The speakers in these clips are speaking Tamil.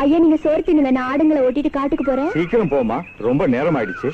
ஐயா நீங்க சோறு தின்னுங்க, நான் ஆடுங்களை ஓட்டிட்டு காட்டுக்கு போறேன். சீக்கிரம் போமா, ரொம்ப நேரம் ஆயிடுச்சு.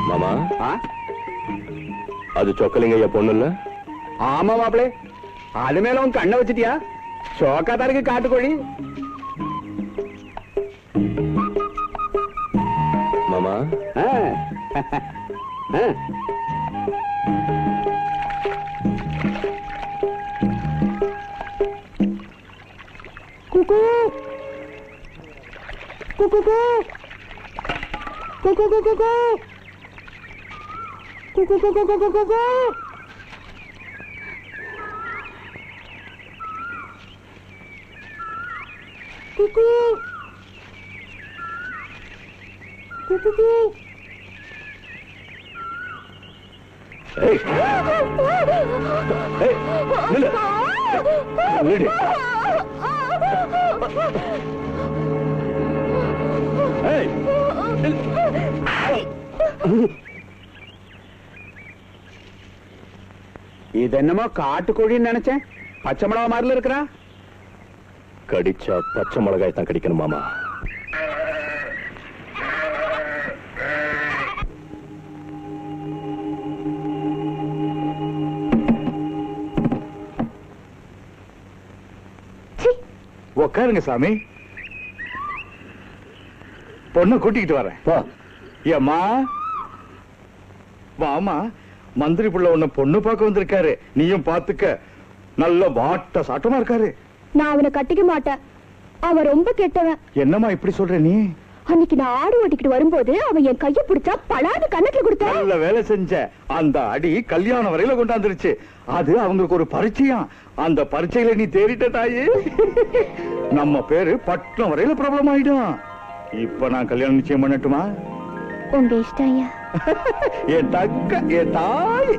மாமா, அது சொக்கலிங்க பொண்ணு இல்ல? ஆமா மாப்பிளே, அது மேல உன் கண்ணை வச்சிட்டியா? சோக்காதான் இருக்கு காட்டுக்கோழி. மாமா, குகு குகு குகு குகு குகு குகு குகு குகு குகு குகு குகு. ஏய் ஏய் நில்லு நில்லு. ஏய் இது என்னமோ காட்டுக்கோழின்னு நினைச்சேன், பச்சை மிளகா மாதிரில இருக்கிறா. கடிச்சா பச்சை மிளகாய் தான் கடிக்கணும் மாமா. உக்காருங்க சாமி, பொண்ணு கூட்டிக்கிட்டு வரேன். ஏம்மா வாமா, மந்திரி புள்ள உன்ன பொண்ணு பார்க்க வந்திருக்காரு, நீயும் பாத்துக்க. நல்ல வாட்ட சாட்டமா இருக்காரு. நான் அவனை கட்டிக்க மாட்டேன், அவன் ரொம்ப கெட்டவன். என்னம்மா இப்படி சொல்ற நீ? அன்னைக்கு நான் ஆடு ஓட்டிக்கிட்டு வரும்போது அவன் என் கைய பிடிச்சா பலான்னு கண்ணத்துல கொடுத்த. நல்ல வேலை செஞ்ச. அந்த அடி கல்யாணம் வரையில கொண்டாந்துருச்சு. அது அவங்களுக்கு ஒரு பரீட்சையாம். அந்த பரீட்சையில நீ தேறிட்ட தாயே. நம்ம பேரு பட்டம் வரையில பிரபலம் ஆயிடும். இப்ப நான் கல்யாணம் நிச்சயம் பண்ணட்டுமா? உங்க இஷ்டம் ஐயா. என் தக்க என் தாய்.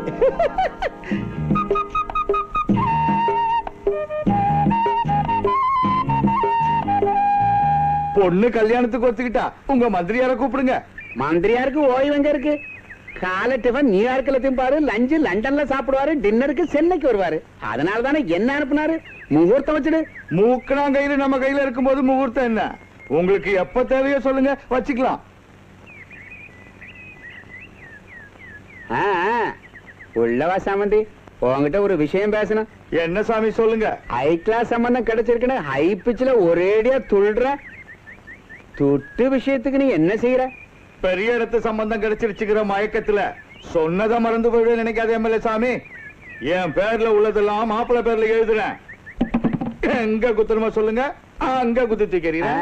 பொண்ணு கல்யாணத்துக்கு ஒத்துக்கிட்டா உங்க மந்திரியார கூப்பிடுங்க. மந்திரியாருக்கு ஓய்வு எங்க இருக்கு? காலை டிஃபன் நியூயார்க்ல திம்பாரு, லஞ்சு லண்டன்ல சாப்பிடுவாரு, டின்னருக்கு சென்னைக்கு வருவாரு. அதனால தானே என்ன அனுப்புனாரு. முகூர்த்தம் வச்சுடு. மூக்கணாங்கையில நம்ம கையில இருக்கும்போது முகூர்த்தம் என்ன? உங்களுக்கு எப்ப தேவையோ சொல்லுங்க, வச்சுக்கலாம். உள்ளவா சாமந்தி, உங்ககிட்ட ஒரு விஷயம் பேசணும். என்ன சாமி சொல்லுங்க. ஹை கிளாஸ் சம்பந்தம் கிடைச்சிருக்குன்னு ஹை பிச்சில ஒரேடியா துள்ளுற. துட்டு விஷயத்துக்கு நீ என்ன செய்யற? பெரிய இடத்து சம்பந்தம் கிடைச்சிருச்சுக்கிற மயக்கத்துல சொன்னதை மறந்து போயிட நினைக்காத எம்எல்ஏ சாமி. என் பேர்ல உள்ளதெல்லாம் மாப்பிள்ள பேர்ல எழுதுறேன். எங்க குத்துறமா சொல்லுங்க, அங்க குத்து தூக்கிறீங்க.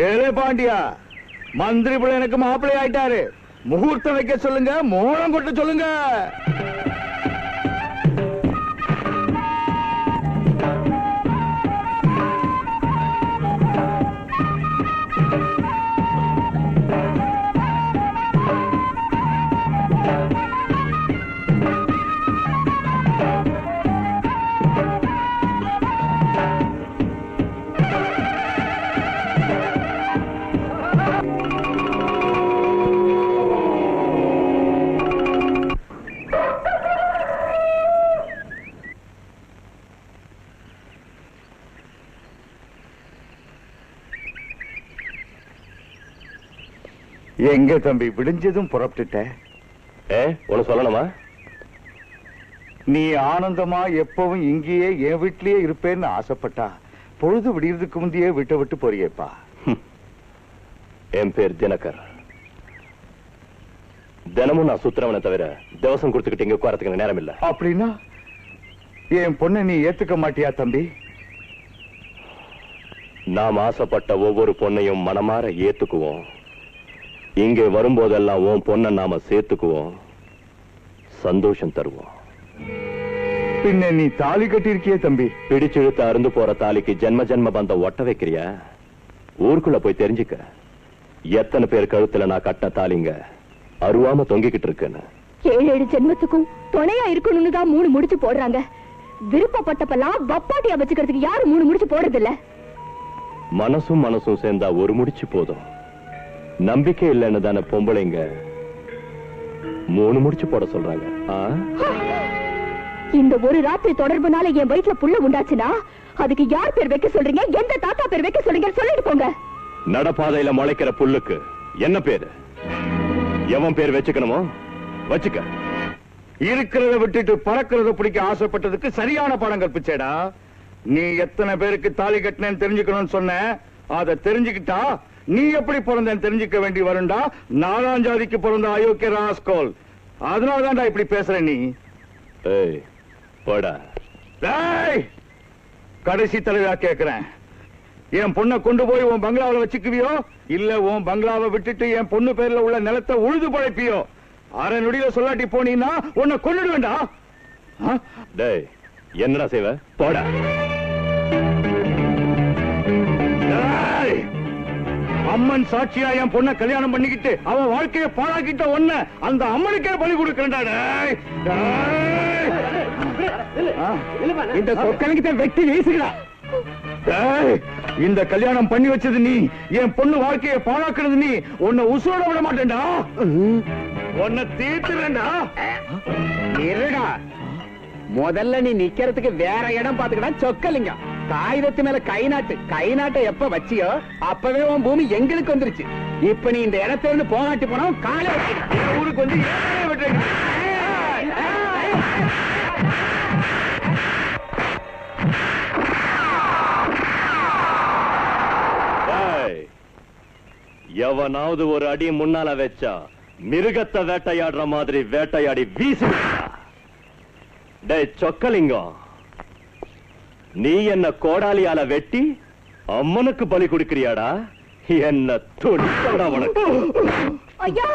ஏலே பாண்டியா, மந்திரி பிள்ளை எனக்கு மாப்பிள்ளை ஆயிட்டாரு. முகூர்த்தம் வைக்க சொல்லுங்க, மோளம் கொட்ட சொல்லுங்க. எங்க தம்பி, விடிஞ்சதும் புறப்பட்டுட்ட? உன சொல்லணுமா? நீ ஆனந்தமா எப்பவும் இங்கேயே என் வீட்லயே இருப்பேன்னு ஆசைப்பட்டா பொழுது விடியறதுக்கு முந்தையே விட்டு விட்டு போறியேப்பா. என் பேர் தினகர். தினமும் நான் சுத்துறவனை தவிர திவசம் கொடுத்துக்கிட்டு இங்க உட்காரத்துக்கு நேரம் இல்ல. அப்படின்னா என் பொண்ணை நீ ஏத்துக்க மாட்டியா தம்பி? நாம் ஆசைப்பட்ட ஒவ்வொரு பொண்ணையும் மனமாற ஏத்துக்குவோம். இங்கே வரும்போதெல்லாம் உன் பொண்ணை நாம சேர்த்துக்குவோம், சந்தோஷம் தருவோம். பின்ன நீ தாலி கட்டியிருக்கியே தம்பி. பிடிச்சிழுத்து அருந்து போற தாலிக்கு ஜென்ம ஜென்ம பந்தம் ஒட்ட வைக்கிறியா? ஊருக்குள்ள போய் தெரிஞ்சுக்க, எத்தனை பேர் கழுத்துல நான் கட்டின தாலிங்க அருவாம தொங்கிக்கிட்டு இருக்குன்னு. 7 ஜென்மத்துக்கும் துணையா இருக்கணும்னு தான் 3 முடிச்சு போடுறாங்க. விருப்பப்பட்டப்பெல்லாம் வப்பாட்டியா வச்சுக்கிறதுக்கு யாரும் 3 முடிச்சு போடுறது இல்ல. மனசும் மனசும் சேர்ந்தா ஒரு முடிச்சு போதும். நம்பிக்கை இல்லைன்னு தானே பொம்பளைங்க 3 முடிச்சு போட சொல்றாங்க. இந்த ஒரு ராத்திரி தொடர்புனால என் வயிற்றுல புள்ள உண்டாச்சுன்னா அதுக்கு யார் பேர் வைக்க சொல்றீங்க, எந்த தாத்தா பேர் வைக்க சொல்றீங்க சொல்லிட்டு போங்க. நடப்பாதையில முளைக்கிற புல்லுக்கு என்ன பேரு? எவன் பேர் வச்சுக்கணுமோ வச்சுக்க. இருக்கிறத விட்டுட்டு பறக்கிறத பிடிக்க ஆசைப்பட்டதுக்கு சரியான படம் கற்பிச்சேடா. நீ எத்தனை பேருக்கு தாலி கட்டினேன்னு தெரிஞ்சுக்கணும்னு சொன்ன, அதை தெரிஞ்சுக்கிட்டா நீ எப்படி பிறந்தேன்னு தெரிஞ்சுக்க வேண்டி வருண்டா. 4ஆம் ஜாதிக்கு பிறந்த அயோக்கிய ராஸ்கோல். அதனாலதான்டா இப்படி பேசுற நீ. போடா. கடைசி தலைவா கேக்குறேன், என் பொண்ணை கொண்டு போய் உன் பங்களாவில வச்சுக்குவியோ இல்ல உன் பங்களாவை விட்டுட்டு என் பொண்ணு பேர்ல உள்ள நிலத்தை உழுது பழைப்பியோ? அரை நொடியில சொல்லாட்டி போனீங்கன்னா உன்னை கொண்டுடு வேண்டா. என்னடா செய்வ? போடா. அம்மன் சாட்சியா என் பொண்ணை கல்யாணம் பண்ணிக்கிட்டு அவன் வாழ்க்கையை பாழாக்கிட்ட ஒன்ன அந்த அம்மனுக்கே பலி கொடுக்கிறேன்டா. இந்த சொற்களுக்கு வெட்டி வீசுகிறா. இந்த கல்யாணம் பண்ணி வச்சது நீ, என் பொண்ணு வாழ்க்கையை பாழாக்குறது நீ. உன்னை உசுரோட விட மாட்டேன்டா, உன்னை தீர்த்துறேன்டா. இருடா, முதல்ல நீ நிக்கிறதுக்கு வேற இடம் பாத்துக்கடா. சொக்கலிங்க காகிதத்து மேல கை நாட்டை எப்ப வச்சியோ அப்பவே உன் பூமி எங்களுக்கு வந்துருச்சு. இப்ப நீ இந்த இடத்துல இருந்து போகாட்டி போனா காலை ஊருக்கு வந்து எவனாவது ஒரு அடி முன்னால வச்சா மிருகத்தை வேட்டையாடுற மாதிரி வேட்டையாடி வீசி. டேய் சொக்கலிங்கம், நீ என்ன கோடாலியால வெட்டி அம்மனுக்கு பலி கொடுக்கிறியாடா? என்ன துணிக்கடா உனக்கு? ஐயா,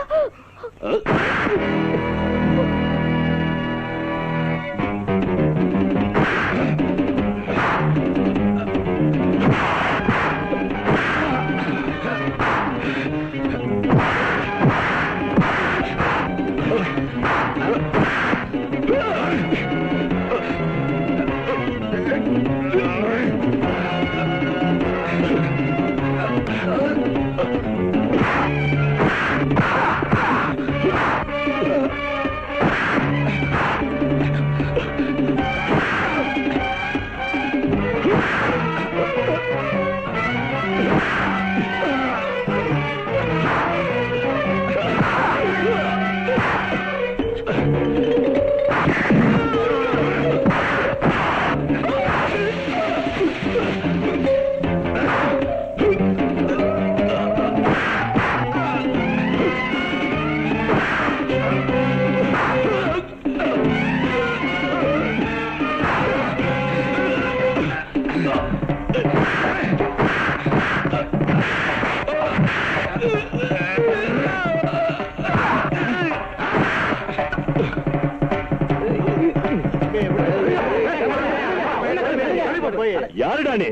யாருடா நீ?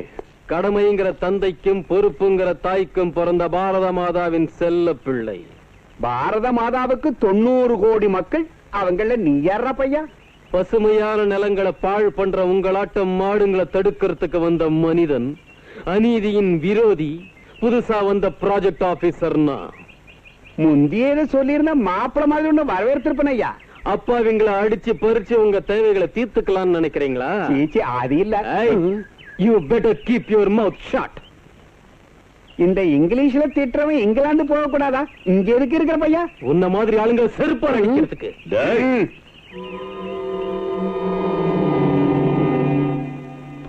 கடமைங்கிற தந்தைக்கும் பொறுப்புங்கிற தாய்க்கும் பிறந்த பாரத மாதாவின் செல்ல பிள்ளை. பாரத மாதாவுக்கு 90 கோடி மக்கள், அவங்கள நீ யாரா பையா? பசுமையான நிலங்களை பாழ் பண்ற உங்களாட்டம் மாடுங்களை தடுக்கிறதுக்கு வந்த மனிதன், அநீதியின் விரோதி, புதுசா வந்த ப்ராஜெக்ட் ஆபீசர்னா. முந்தியே சொல்லியிருந்த மாப்பிள மாதிரி ஒண்ணு வரவேற்பிருப்பேன் ஐயா. அப்பா இவங்களை அடிச்சு பறிச்சு உங்க தேவைகளை தீர்த்துக்கலாம்னு நினைக்கிறீங்களா? அது இல்ல. You better keep your mouth shut. இந்த இங்கிலீஷ்ல திட்டுறவன் இங்கிலாந்து போக கூடாதா? இங்க எதுக்கு இருக்கிற பையா? உன்ன மாதிரி ஆளுங்க செருப்பா அடிக்கிறதுக்கு.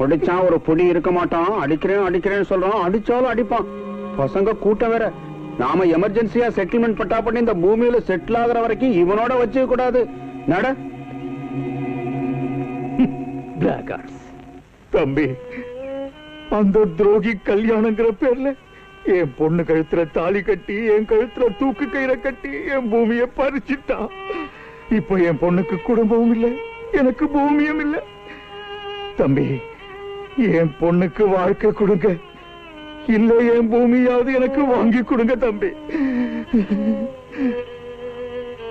பிடிச்சான் ஒரு பொடி இருக்க மாட்டான். அடிக்கிறேன்னு சொல்றான். அடிச்சாலும் அடிப்பான். பசங்க கூட்டம் வேற. நாம எமர்ஜென்சியா செட்டில்மெண்ட் பட்டா பண்ணி இந்த பூமியில செட்டில் ஆகுற வரைக்கும் இவனோட வச்சுக்க கூடாது. நட தம்பி, அந்த துரோகி கல்யாணங்கிற பேர்ல என் பொண்ணு கழுத்துல தாலி கட்டி என் கழுத்துல தூக்கு கயிறை கட்டி என் பூமியை பறிச்சுட்டான். இப்ப என் பொண்ணுக்கு குடும்பமும் இல்ல, எனக்கு பூமியும் இல்ல. தம்பி, என் பொண்ணுக்கு வாழ்க்கை கொடுங்க, இல்ல என் பூமியாவது எனக்கு வாங்கி கொடுங்க தம்பி.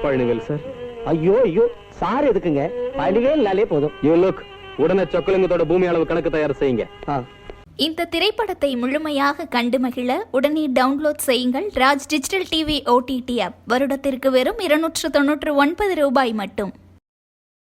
பழனிவேல் சார். ஐயோ ஐயோ, சார் எதுக்குங்க? பழனிவேல்னாலே போதும். யூ லுக், உடனே சொக்கலிங்கத்தோட பூமி அளவு கணக்கு தயார் செய்யுங்க. இந்த திரைப்படத்தை முழுமையாக கண்டு மகிழ உடனே டவுன்லோட் செய்யுங்கள் Raj digital TV OTT app. வருடத்திற்கு வெறும் 299 ரூபாய் மட்டும்.